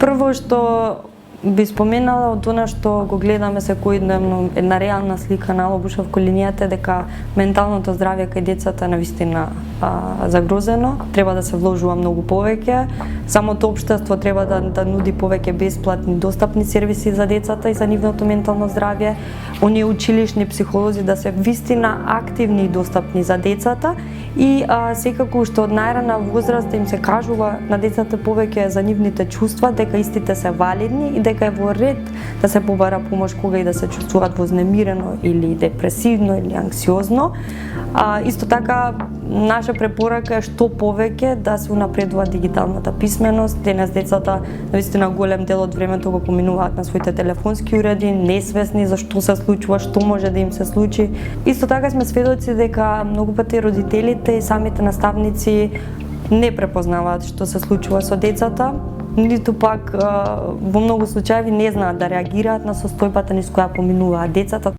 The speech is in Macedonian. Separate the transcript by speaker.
Speaker 1: Прво што би споменала од она што го гледаме секојдневно, една реална слика на Албуша во колинијата, дека менталното здравје кај децата е навистина загрозено, треба да се вложува многу повеќе. Самото општество треба да нуди повеќе бесплатни достапни сервиси за децата и за нивното ментално здравје. Оние училишни психолози да се вистина активни и достапни за децата и секако што од најрана возраст да им се кажува на децата повеќе за нивните чувства, дека истите се валидни и дека е во ред да се побара помош кога и да се чувствуваат вознемирено или депресивно или анксиозно. Исто така, наша препорака е што повеќе да се унапредува дигиталната писменост. Денес децата навистина голем дел од времето го поминуваат на своите телефонски уреди, несвесни за што се случува, што може да им се случи. Исто така сме сведоци дека многу пати родителите и самите наставници не препознаваат што се случува со децата, ниту пак во многу случаи не знаат да реагираат на состојбата низ која поминуваат децата.